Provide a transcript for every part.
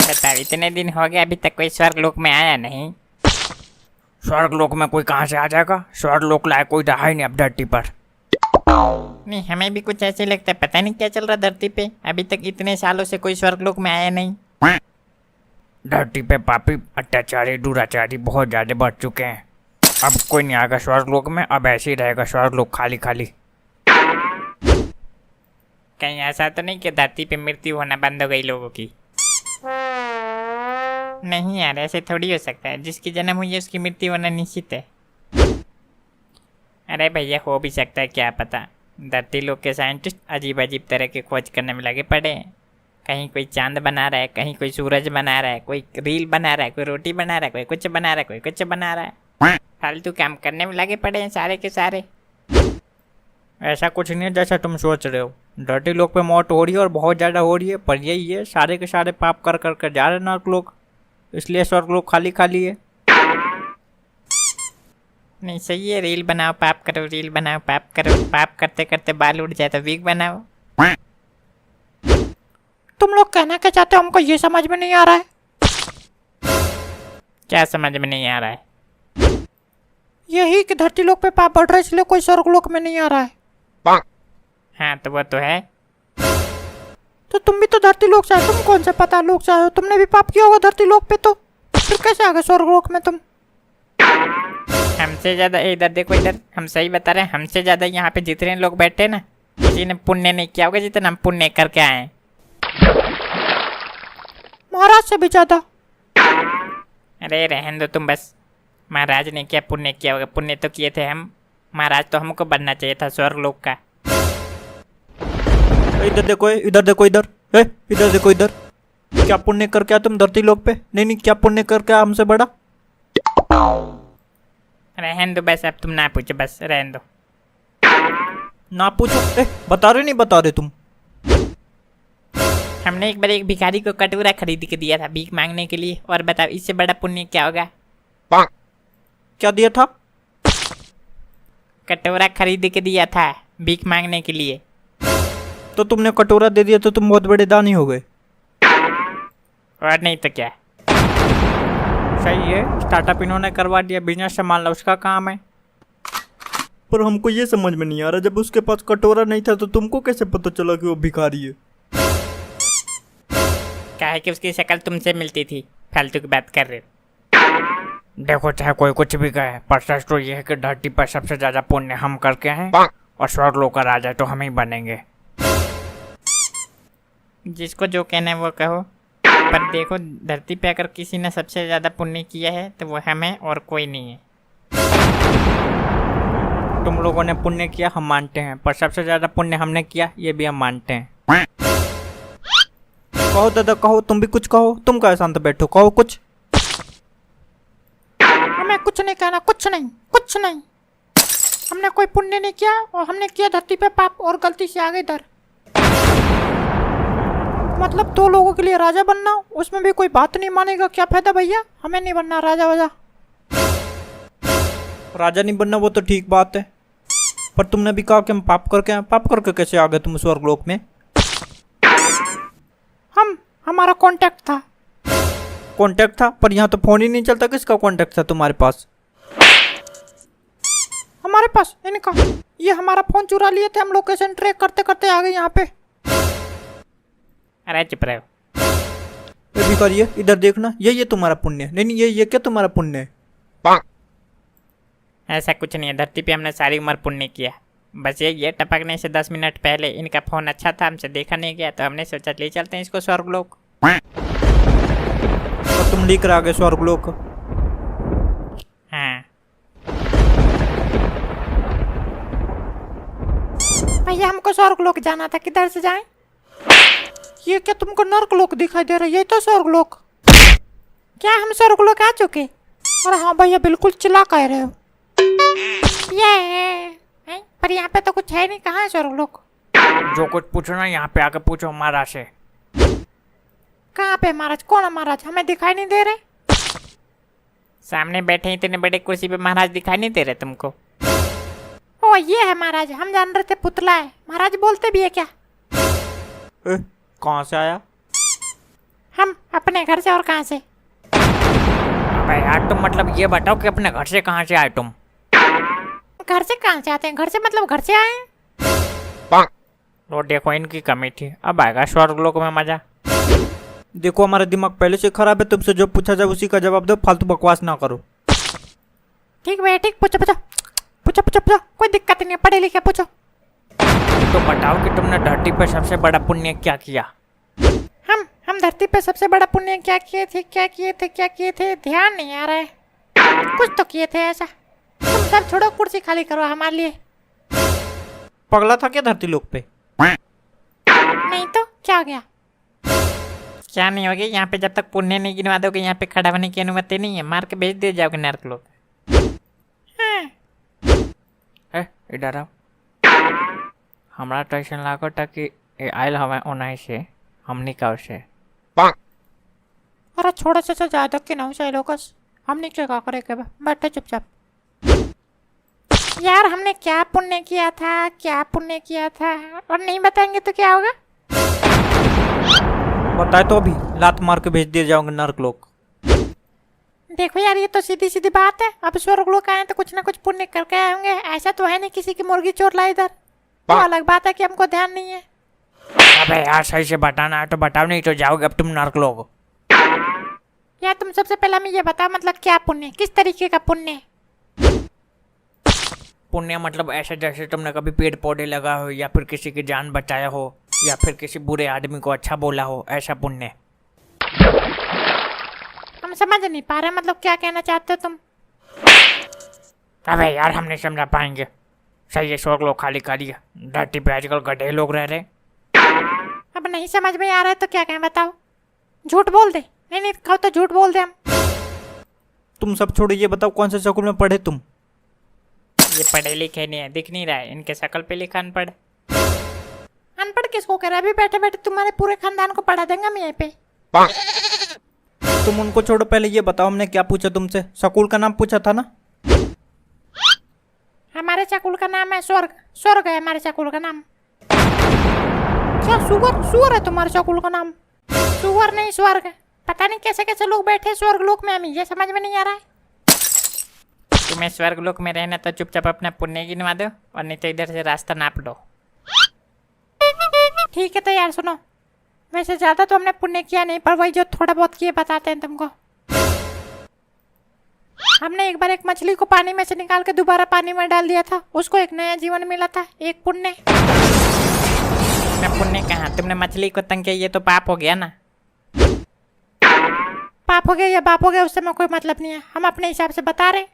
बताओ, इतने दिन हो गए अभी तक कोई स्वर्ग लोक में आया नहीं। स्वर्ग लोक में कोई कहाँ से आ जाएगा? स्वर्ग लोक लायक कोई रहा ही नहीं अब धरती पर। नहीं, हमें भी कुछ ऐसे लगता है, पता नहीं क्या चल रहा धरती पे, अभी तक इतने सालों से कोई स्वर्ग लोक में आया नहीं। धरती पे पापी, अत्याचारी, दुराचारी बहुत ज्यादा बढ़ चुके हैं। अब कोई नहीं आएगा स्वर्ग लोक में, अब ऐसे ही रहेगा स्वर्ग लोक खाली खाली। कहीं ऐसा तो नहीं कि धरती पे मृत्यु होना बंद हो गई लोगों की? नहीं यार, ऐसे थोड़ी हो सकता है, जिसकी जन्म हुई है उसकी मृत्यु होना निश्चित है। अरे भैया, हो भी सकता है, क्या पता। धरती लोग के साइंटिस्ट अजीब अजीब तरह के खोज करने में लगे पड़े हैं। कहीं कोई चांद बना रहा है, कहीं कोई सूरज बना रहा है, कोई रील बना रहा है, कोई रोटी बना रहा है, कोई कुछ बना रहा है, कोई कुछ बना रहा है। फालतू काम करने में लगे पड़े हैं सारे के सारे। ऐसा कुछ नहीं है जैसा तुम सोच रहे हो। धरती लोक पे मौत हो रही है और बहुत ज्यादा हो रही है, पर यही है सारे के सारे पाप कर कर कर जा रहे हैं नरक लोक, इसलिए स्वर्ग लोक खाली खाली है। नहीं, सही है, रील बनाओ पाप करो, रील बनाओ पाप करो, पाप करते करते बाल उड़ जाए तो विग बनाओ। तुम लोग कहना क्या चाहते हो, हमको ये समझ में नहीं आ रहा है। क्या समझ में नहीं आ रहा है? यही कि धरती लोक पे पाप बढ़ रहा है इसलिए कोई स्वर्ग लोक में नहीं आ रहा है। हाँ, तो वो तो है। तो तुम भी तो धरती लोक से आए, तुम कौन सा पता लोक से आए हो? तुमने भी पाप किया होगा धरती लोक पे, तो फिर कैसे आ गए स्वर्ग लोक में तुम? हमसे ज्यादा इधर देखो, इधर हम सही बता रहे हैं, हमसे ज्यादा यहाँ पे जितने लोग बैठे ना, किसी ने पुण्य नहीं किया होगा जितना हम पुण्य करके आए हैं। महाराज से भी ज्यादा। अरे रहने दो तुम बस। महाराज ने क्या पुण्य किया होगा? पुण्य तो किए थे हम। महाराज तो हमको बनना चाहिए था स्वर्ग लोक का। इधर देखो, इधर देखो, इधर इधर देखो, इधर क्या पुण्य करके आए तुम धरती लोक पे? नहीं नहीं, क्या पुण्य करके आए हमसे बड़ा? रहने दो बस, अब तुम ना पूछो, बस रहने दो। ना पूछो। बता रहे नहीं बता रहे तुम? हमने एक बार एक भिखारी को कटोरा खरीद के दिया था भीख मांगने के लिए, और बताओ इससे बड़ा पुण्य क्या होगा? क्या दिया था? कटोरा खरीद के दिया था भीख मांगने के लिए। तो तुमने कटोरा दे दिया तो तुम बहुत बड़े दानी हो गए। और नहीं तो क्या। सही है, स्टार्टअप इन्होंने करवा दिया, बिजनेस संभालना उसका काम है। पर हमको ये समझ में नहीं आ रहा, जब उसके पास कटोरा नहीं था तो तुमको कैसे पता चला कि वो भिखारी है? क्या है कि उसकी शक्ल तुमसे मिलती थी, फालतू की बात कर रहे हो। देखो, चाहे कोई कुछ भी कहे, पर सच तो ये है कि धरती पर सबसे ज्यादा पुण्य हम करके हैं, और स्वर्ग लोक का राजा तो हम ही बनेंगे। जिसको जो कहना है वो कहो, पर देखो धरती पे अगर किसी ने सबसे ज्यादा पुण्य किया है तो वो हम हैं और कोई नहीं है। तुम लोगों ने पुण्य किया हम मानते हैं, पर सबसे ज्यादा पुण्य हमने किया ये भी हम मानते हैं। कहो दादा, कहो, तुम भी कुछ कहो। तुम क्या शांत बैठो, कहो कुछ। हमें कुछ नहीं कहना, कुछ नहीं, कुछ नहीं। हमने कोई पुण्य नहीं किया और हमने किया धरती पे पाप और गलती से आ गए इधर। मतलब दो लोगों के लिए राजा बनना, उसमें भी कोई बात नहीं मानेगा, क्या फायदा भैया? हमें नहीं बनना राजा वाजा। राजा नहीं बनना वो तो ठीक बात है, पर तुमने भी कहा कि हम पाप करके आए। पाप करके कैसे आ गए तुम स्वर्ग लोक में? हमारा कांटेक्ट था। कांटेक्ट था? पर यहाँ तो फोन ही नहीं चलता, किसका कांटेक्ट था तुम्हारे पास? हमारे पास इनका। ये हमारा फोन चुरा लिए थे, हम लोकेशन ट्रैक करते करते आ गए यहाँ पे। अरे चुप रहो। ये भिखारी है, इधर देखना, ये तुम्हारा पुण्य है। नहीं नहीं, ये क्या तुम्हारा पुण्य है? ऐसा कुछ नहीं है, धरती पे हमने सारी उम्र पुण्य किया। बस ये टपकने से 10 मिनट पहले इनका फोन अच्छा था, हमसे देखा नहीं गया, तो हमने सोचा ले चलते हैं इसको स्वर्ग लोक। और तुम लेकर आ गए स्वर्ग लोक? हाँ। भैया हमको स्वर्ग लोक जाना था, किधर से जाएं? ये क्या तुमको नर्क लोक दिखाई दे रहा है? ये तो स्वर्ग लोक। क्या हम स्वर्ग लोक आ चुके? अरे हाँ भैया, बिल्कुल चिल्ला कह रहे हो। ये पर यहाँ पे तो कुछ है नहीं, कहाँ है स्वर्ग लोक? जो कुछ पूछना यहाँ पे आके पूछो महाराज से। कहाँ पे महाराज? कौन है महाराज? हमें दिखाई नहीं दे रहे। सामने बैठे इतने बड़े कुर्सी पे महाराज दिखाई नहीं दे रहे तुमको? ओ ये है महाराज, हम जान रहे थे पुतला है। महाराज बोलते भी है क्या? कहाँ से आया? हम अपने घर से और कहाँ से? अबे यार तुम मतलब ये बताओ कि अपने घर से कहाँ से आए तुम? घर से कहाँ से आते हैं? घर से मतलब घर से आए हैं। तो देखो इनकी कमी थी, अब आएगा स्वर्गलोक में मजा। देखो हमारा दिमाग पहले से खराब है, तुमसे जो पूछा जाए उसी का जवाब दो, फालतू बकवास ना करो। ठीक भैया ठीक, पूछो पूछो पूछो पूछो पूछो, कोई दिक्कत नहीं है, पढ़े लिखे पूछो। तो बताओ कि तुमने धरती पर सबसे बड़ा पुण्य क्या किया? हम धरती पे सबसे बड़ा पुण्य क्या किए थे, ध्यान नहीं आ रहा है। कुछ तो किए थे ऐसा। तुम सब छोड़ो, कुर्सी खाली करो हमारे लिए। पगला था क्या धरती लोक पे? नहीं तो क्या हो गया? क्या नहीं होगी, यहाँ पे जब तक पुण्य नहीं गिनवा दोगे यहाँ पे खड़ा होने की अनुमति नहीं है, मार के भेज दिए जाओगे नरकलोक। हाँ, इधर आओ। हमारा तो ऐसा लागो था कि आयल हवा ओनाई से हमनी का से। अरे छोड़ो चाचा, ज्यादा के ना हो लोकस, हमने क्या करे के बा, बैठे चुपचाप। यार हमने क्या पुण्य किया था और नहीं बताएंगे तो क्या होगा? बताए तो अभी लात मार के भेज दिए जाओगे नरकलोक। देखो यार, ये तो सीधी सीधी बात है। अब स्वर्गलोक आए तो कुछ ना कुछ पुण्य करके आए होंगे। ऐसा तो है नहीं किसी की मुर्गी चोर ला इधर। वो अलग बात है कि हमको ध्यान नहीं है। अबे यार सही से बताना है तो बताओ, नहीं तो जाओगे अब तुम नरकलोक। यार तुम सबसे पहले हमें ये बताओ, मतलब क्या पुण्य, किस तरीके का पुण्य? पुण्य मतलब ऐसे जैसे तुमने कभी पेड़ पौधे लगा हो, या फिर किसी की जान बचाया हो, या फिर किसी बुरे आदमी को अच्छा बोला हो, ऐसा पुण्य। हम समझ नहीं पा रहे, मतलब क्या कहना चाहते हो तुम? अबे यार हम नहीं समझा पाएंगे। सही है, स्वर्गलोक खाली खाली, धरती पे आजकल गधे लोग रह रहे। अब नहीं समझ में आ रहा है तो क्या कहें, बताओ। झूठ बोल दे? नहीं खाओ तो झूठ बोल दे हम। तुम सब छोड़ो, ये बताओ कौन से स्कूल में पढ़े तुम? ये पढ़े लिखे नहीं है, दिख नहीं रहा है इनके शकल पे लिखा अनपढ़। अनपढ़ किसको कह रहा है? अभी बैठे बैठे तुम्हारे पूरे खानदान को पढ़ा देंगे हम यहीं पे। तुम उनको छोड़ो, पहले ये बताओ हमने क्या पूछा तुमसे? स्कूल का नाम पूछा था ना? हमारे स्कूल का नाम है स्वर्ग है हमारे स्कूल का नाम। क्या सुअर है तुम्हारे स्कूल का नाम? सुअर नहीं, स्वर्ग। पता नहीं कैसे कैसे लोग बैठे स्वर्ग लोक में, हमें ये समझ में नहीं आ रहा है। तुम्हें स्वर्गलोक में रहना तो चुपचाप अपना पुण्य गिनवा दो, और नहीं तो इधर से रास्ता नाप लो। ठीक है तो यार सुनो, वैसे ज्यादा तो हमने पुण्य किया नहीं, पर वही जो थोड़ा बहुत किए बताते हैं तुमको। हमने एक बार एक मछली को पानी में से निकाल के दोबारा पानी में डाल दिया था, उसको एक नया जीवन मिला था, एक पुण्य। पुण्य कहाँ, तुमने मछली को तंग किया, ये तो पाप हो गया ना। पाप हो गया या बाप हो गया उससे में कोई मतलब नहीं है, हम अपने हिसाब से बता रहे।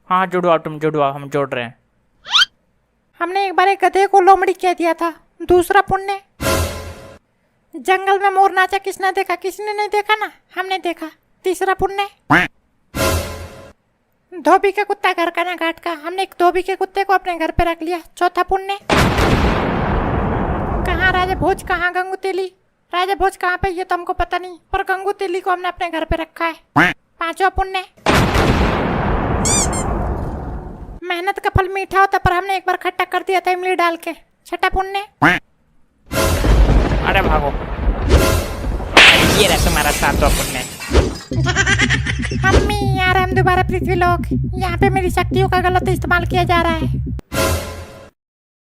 हाँ जुड़वाओ, तुम जुड़वाओ, हम जोड़ रहे हैं। हमने एक बार एक गधे को लोमड़ी कह दिया था, दूसरा पुण्य। जंगल में मोर नाचा, किसने देखा? किसने नहीं देखा ना, हमने देखा, तीसरा पुण्य। धोबी के कुत्ता घर का ना घाट का, हमने एक धोबी के कुत्ते को अपने घर पे रख लिया, चौथा पुण्य। कहाँ राजा भोज, कहाँ गंगू तेली? राजा भोज कहाँ पे ये तो हमको पता नहीं, पर गंगू तेली को हमने अपने घर पे रखा है, पांचवा पुण्य। मेहनत का फल मीठा होता, पर हमने एक बार खट्टा कर दिया था इमली डाल के, छठा पुण्य। अरे भागो, ये रहा तुम्हारा सातवां पुण्य। मम्मी यार हम दोबारा पृथ्वी लोक, यहाँ पे मेरी शक्तियों का गलत इस्तेमाल किया जा रहा है।